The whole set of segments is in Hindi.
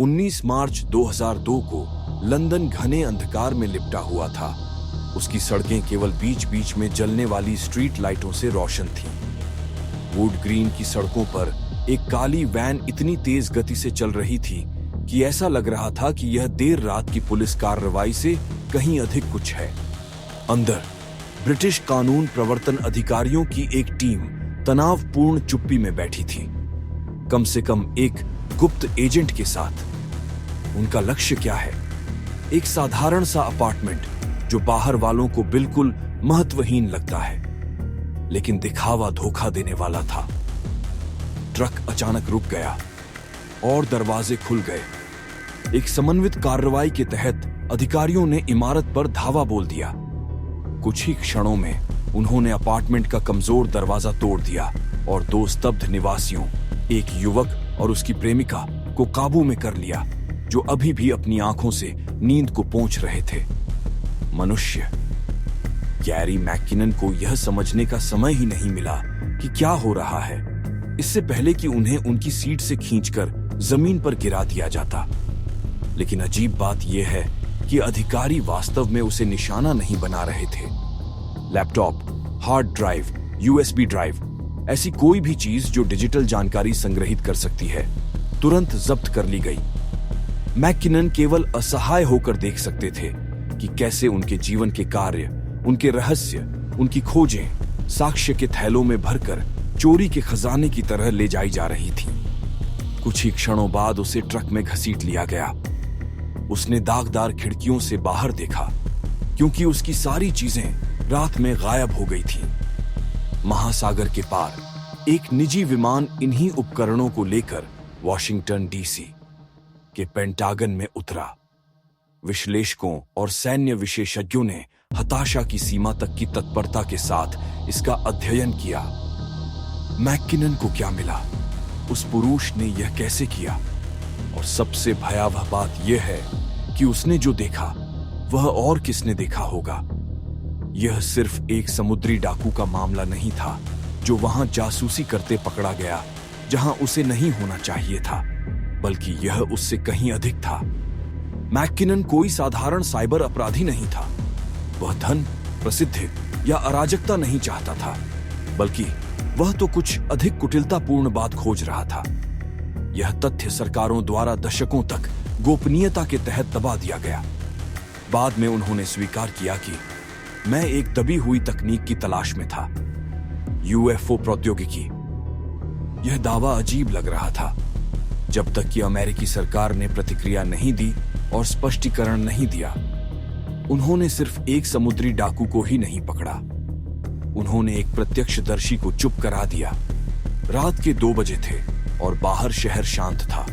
19 मार्च 2002 को लंदन घने अंधकार में लिपटा हुआ था। उसकी सड़कें केवल बीच बीच में जलने वाली स्ट्रीट लाइटों से रोशन थीं। वुड ग्रीन की सड़कों पर एक काली वैन इतनी तेज गति से चल रही थी कि ऐसा लग रहा था कि यह देर रात की पुलिस कार्रवाई से कहीं अधिक कुछ है। अंदर ब्रिटिश कानून प्रवर्तन अधिकारियों की एक टीम तनावपूर्ण चुप्पी में बैठी थी, कम से कम एक गुप्त एजेंट के साथ। उनका लक्ष्य क्या है? एक साधारण सा अपार्टमेंट जो बाहर वालों को बिल्कुल महत्वहीन लगता है, लेकिन दिखावा धोखा देने वाला था। ट्रक अचानक रुक गया और दरवाजे खुल गए। एक समन्वित कार्रवाई के तहत अधिकारियों ने इमारत पर धावा बोल दिया। कुछ ही क्षणों में उन्होंने अपार्टमेंट का कमजोर दरवाजा तोड़ दिया और दो स्तब्ध निवासियों, एक युवक और उसकी प्रेमिका, को काबू में कर लिया, जो अभी भी अपनी आंखों से नींद को पोंछ रहे थे। मनुष्य। गैरी मैकिनन को यह समझने का समय ही नहीं मिला कि क्या हो रहा है, इससे पहले कि उन्हें उनकी सीट से खींचकर जमीन पर गिरा दिया जाता। लेकिन अजीब बात यह है कि अधिकारी वास्तव में उसे निशाना नहीं बना रहे थे। Laptop, hard drive, USB drive, ऐसी कोई भी चीज जो डिजिटल जानकारी संग्रहित कर सकती है, तुरंत जब्त कर ली गई। मैकिनन केवल असहाय होकर देख सकते थे कि कैसे उनके जीवन के कार्य, उनके रहस्य, उनकी खोजें साक्ष्य के थैलों में भरकर चोरी के खजाने की तरह ले जाई जा रही थीं। कुछ ही क्षणों बाद उसे ट्रक में घसीट लिया गया। उसने दागदार खिड़कियों से बाहर देखा, क्योंकि उसकी सारी चीजें रात में गायब हो गई थीं। महासागर के पार एक निजी विमान इन्हीं उपकरणों को लेकर वॉशिंगटन डीसी के पेंटागन में उतरा। विश्लेषकों और सैन्य विशेषज्ञों ने हताशा की सीमा तक की तत्परता के साथ इसका अध्ययन किया। मैकिनन को क्या मिला? उस पुरुष ने यह कैसे किया? और सबसे भयावह बात यह है कि उसने जो देखा वह और किसने देखा होगा। यह सिर्फ एक समुद्री डाकू का मामला नहीं था जो वहां जासूसी करते पकड़ा गया जहां उसे नहीं होना चाहिए था, बल्कि यह उससे कहीं अधिक था। मैकिनन कोई साधारण साइबर अपराधी नहीं था। वह धन, प्रसिद्धि या अराजकता नहीं चाहता था, बल्कि वह तो कुछ अधिक कुटिलतापूर्ण बात खोज रहा था। यह तथ्य सरकारों द्वारा दशकों तक गोपनीयता के तहत दबा दिया गया। बाद में उन्होंने स्वीकार किया कि मैं एक दबी हुई तकनीक की तलाश में था, यूएफओ प्रौद्योगिकी। यह दावा अजीब लग रहा था जब तक कि अमेरिकी सरकार ने प्रतिक्रिया नहीं दी और स्पष्टीकरण नहीं दिया। उन्होंने सिर्फ एक समुद्री डाकू को ही नहीं पकड़ा, उन्होंने एक प्रत्यक्षदर्शी को चुप करा दिया। रात के 2 बजे थे और बाहर शहर शांत था,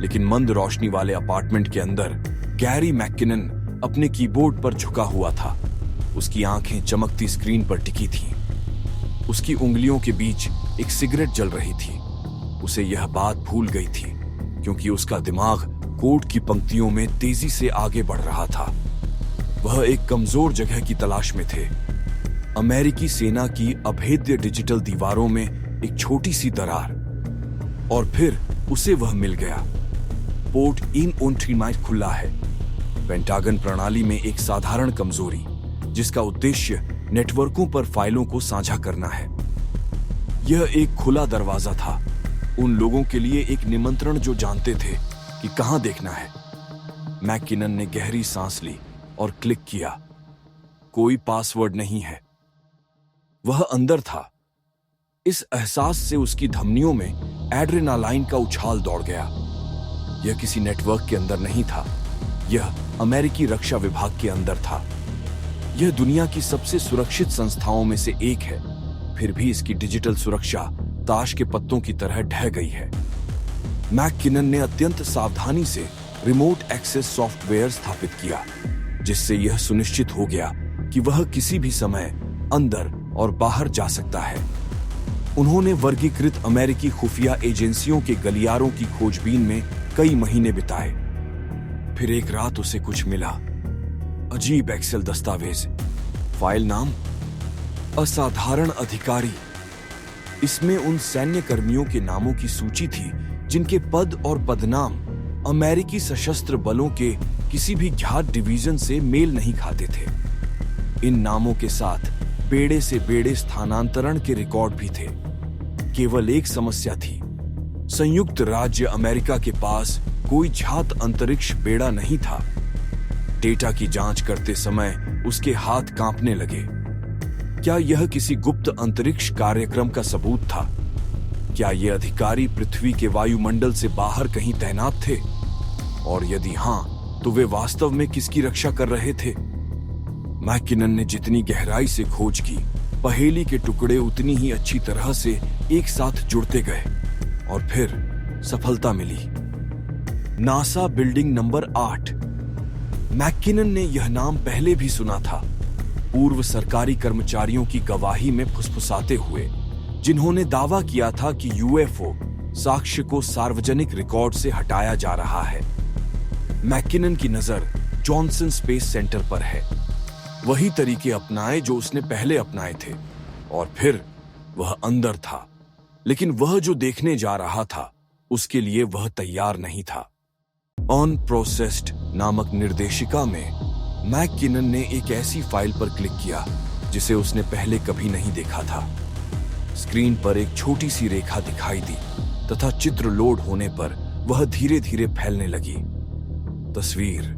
लेकिन मंद रोशनी वाले अपार्टमेंट के अंदर गैरी मैकिनन अपने कीबोर्ड पर झुका हुआ था। उसकी आंखें चमकती स्क्रीन पर टिकी थीं। उसकी उंगलियों के बीच एक सिगरेट जल रही थी। उसे यह बात भूल गई थी क्योंकि उसका दिमाग कोड की पंक्तियों में तेजी से आगे बढ़ रहा था। वह एक कमजोर जगह की तलाश में थे। अमेरिकी सेना की अभेद्य डिजिटल दीवारों में एक छोटी सी दरार, और फिर उसे वह मिल गया। पोर्ट इन ऑन ट्रीमाइट खुला है। पेंटागन प्रणाली में एक साधारण कमजोरी जिसका उद्देश्य नेटवर्कों पर फाइलों को साझा करना है। यह एक खुला दरवाजा था, उन लोगों के लिए एक निमंत्रण जो जानते थे कि कहां देखना है। मैकिनन ने गहरी सांस ली और क्लिक किया। कोई पासवर्ड नहीं है। वह अंदर था। इस एहसास से उसकी धमनियों में एड्रेनालाइन का उछाल दौड़ गया। यह किसी नेटवर्क के अंदर नहीं था, यह अमेरिकी रक्षा विभाग के अंदर था। यह दुनिया की सबसे सुरक्षित संस्थाओं में से एक है, फिर भी इसकी डिजिटल सुरक्षा ताश के पत्तों की तरह ढह गई है। मैकिनन ने अत्यंत सावधानी से रिमोट एक्सेस सॉफ्टवेयर स्थापित किया, जिससे यह सुनिश्चित हो गया कि वह किसी भी समय अंदर और बाहर जा सकता है। उन्होंने वर्गीकृत अमेरिकी खुफिया एजेंसियों के गलियारों की खोजबीन में कई महीने बिताए। फिर एक रात उसे कुछ मिला। अजीब एक्सेल दस्तावेज। फाइल नाम असाधारण अधिकारी। इसमें उन सैन्य कर्मियों के नामों की सूची थी जिनके पद और पदनाम अमेरिकी सशस्त्र बलों के किसी भी घात डिवीजन से मेल नहीं खाते थे। इन नामों के साथ बेड़े से बेड़े स्थानांतरण के रिकॉर्ड भी थे। केवल एक समस्या थी, संयुक्त राज्य अमेरिका के पास कोई झात अंतरिक्ष बेड़ा नहीं था। डेटा की जांच करते समय उसके हाथ कांपने लगे। क्या यह किसी गुप्त अंतरिक्ष कार्यक्रम का सबूत था? क्या ये अधिकारी पृथ्वी के वायुमंडल से बाहर कहीं तैनात थे? और यदि हां, तो वे वास्तव में किसकी रक्षा कर रहे थे? मैकिनन ने जितनी गहराई से खोज की, पहेली के टुकड़े उतनी ही अच्छी तरह से एक साथ जुड़ते गए और फिर सफलता मिली। NASA building number 8। मैकिनन ने यह नाम पहले भी सुना था, पूर्व सरकारी कर्मचारियों की गवाही में फुसफुसाते हुए, जिन्होंने दावा किया था कि यूएफओ साक्ष्य को सार्वजनिक रिकॉर्ड से हटाया जा रहा है। मैकिनन की नजर जॉनसन स्पेस सेंटर पर है। वही तरीके अपनाए जो उसने पहले अपनाए थे, और फिर वह अंदर था, लेकिन वह जो देखने जा रहा था उसके लिए वह तैयार नहीं था। अनप्रोसेस्ड नामक निर्देशिका में मैकिनन ने एक ऐसी फाइल पर क्लिक किया जिसे उसने पहले कभी नहीं देखा था। स्क्रीन पर एक छोटी सी रेखा दिखाई दी तथा चित्र लोड होने पर वह धीरे धीरे फैलने लगी। तस्वीर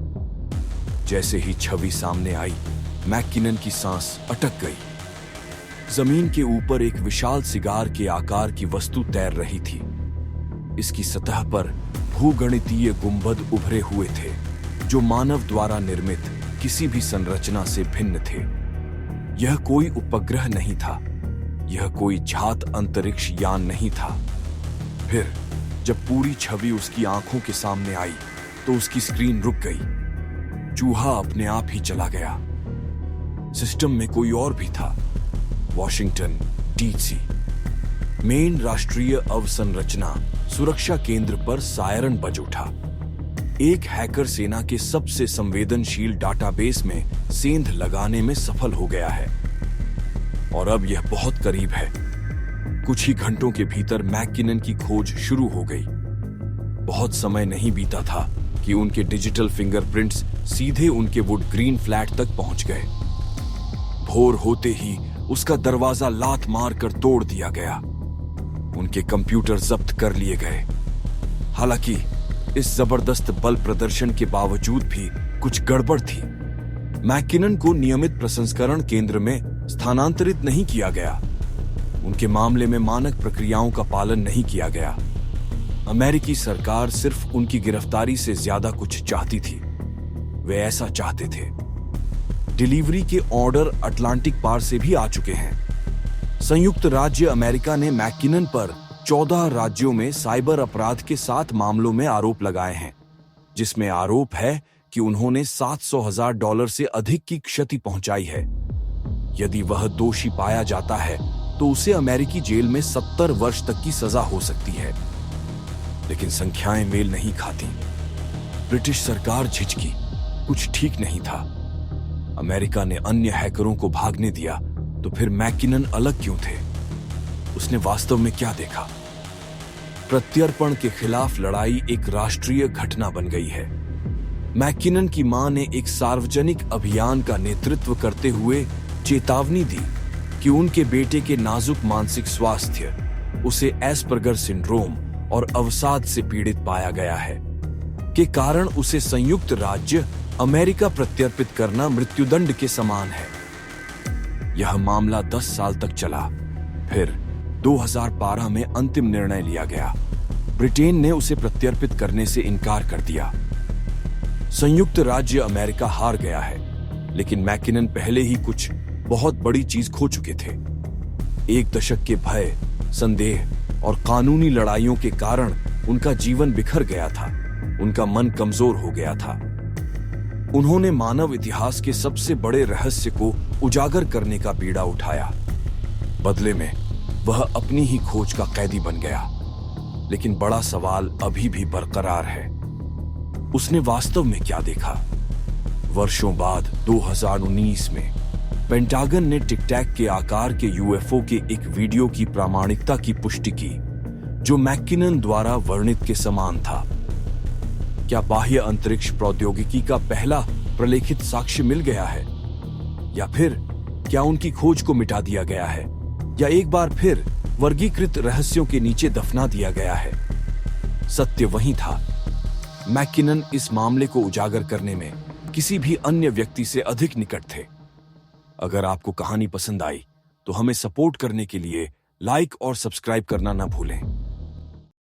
जैसे ही छवि सामने आई, मैकिनन की सांस अटक गई। जमीन के ऊपर एक विशाल सिगार के आकार की वस्तु तैर रही थी। इसकी सतह पर भूगणितीय गुंबद उभरे हुए थे, जो मानव द्वारा निर्मित किसी भी संरचना से भिन्न थे। यह कोई उपग्रह नहीं था, यह कोई झात अंतरिक्ष यान नहीं था। फिर जब पूरी छवि उसकी आंखों के सामने आई तो उसकी स्क्रीन रुक गई। चूहा अपने आप ही चला गया। सिस्टम में कोई और भी था, वॉशिंगटन डीसी। मेन राष्ट्रीय अवसंरचना सुरक्षा केंद्र पर सायरन बज उठा। एक हैकर सेना के सबसे संवेदनशील डाटाबेस में सेंध लगाने में सफल हो गया है, और अब यह बहुत करीब है। कुछ ही घंटों के भीतर मैकिनन की खोज शुरू हो गई। बहुत समय नहीं बीता था कि उनके डिजिटल फिंगरप्रिंट्स सीधे उनके वुड ग्रीन फ्लैट तक पहुंच गए। भोर होते ही उसका दरवाजा लात मार कर तोड़ दिया गया। उनके कंप्यूटर जब्त कर लिए गए। हालांकि इस जबरदस्त बल प्रदर्शन के बावजूद भी कुछ गड़बड़ थी। मैकिनन को नियमित प्रसंस्करण केंद्र में स्थानांतरित नहीं किया गया। उनके मामले में मानक प्रक्रियाओं का पालन नहीं किया गया। अमेरिकी सरकार सिर्फ उनकी गिरफ्तारी से ज्यादा कुछ चाहती थी। वे ऐसा चाहते थे। डिलीवरी के ऑर्डर अटलांटिक पार से भी आ चुके हैं। संयुक्त राज्य अमेरिका ने मैकिनन पर 14 राज्यों में साइबर अपराध के 7 मामलों में आरोप लगाए हैं, जिसमें आरोप है कि उन्होंने $700,000 से अधिक की क्षति पहुंचाई है। यदि वह दोषी पाया जाता है तो उसे अमेरिकी जेल में 70 वर्ष तक की सजा हो सकती है। लेकिन संख्याएं मेल नहीं खाती। ब्रिटिश सरकार झिझकी, कुछ ठीक नहीं था। अमेरिका ने अन्य हैकरों को भागने दिया, तो फिर मैकिनन अलग क्यों थे? उसने वास्तव में क्या देखा? प्रत्यर्पण के खिलाफ लड़ाई एक राष्ट्रीय घटना बन गई है। मैकिनन की मां ने एक सार्वजनिक अभियान का नेतृत्व करते हुए चेतावनी दी कि उनके बेटे के नाजुक मानसिक स्वास्थ्य, उसे एस्पर्गर सिंड्रोम और अवसाद से पीड़ित पाया गया है, के कारण उसे संयुक्त राज्य अमेरिका प्रत्यर्पित करना मृत्युदंड के समान है। यह मामला 10 साल तक चला। फिर 2012 में अंतिम निर्णय लिया गया। ब्रिटेन ने उसे प्रत्यर्पित करने से इनकार कर दिया। संयुक्त राज्य अमेरिका हार गया है, लेकिन मैकिनन पहले ही कुछ बहुत बड़ी चीज खो चुके थे। एक दशक के भय, संदेह और कानूनी लड़ाइयों के कारण उनका जीवन बिखर गया था। उनका मन कमजोर हो गया था। उन्होंने मानव इतिहास के सबसे बड़े रहस्य को उजागर करने का बीड़ा उठाया। बदले में वह अपनी ही खोज का कैदी बन गया। लेकिन बड़ा सवाल अभी भी बरकरार है, उसने वास्तव में क्या देखा? वर्षों बाद 2019 में पेंटागन ने टिक टैक के आकार के यूएफओ के एक वीडियो की प्रामाणिकता की पुष्टि की, जो मैकिनन द्वारा वर्णित के समान था। क्या बाह्य अंतरिक्ष प्रौद्योगिकी का पहला प्रलेखित साक्ष्य मिल गया है, या फिर क्या उनकी खोज को मिटा दिया गया है, या एक बार फिर वर्गीकृत रहस्यों के नीचे दफना दिया गया है? सत्य वही था। मैकिनन इस मामले को उजागर करने में किसी भी अन्य व्यक्ति से अधिक निकट थे। अगर आपको कहानी पसंद आई तो हमें सपोर्ट करने के लिए लाइक और सब्सक्राइब करना ना भूलें।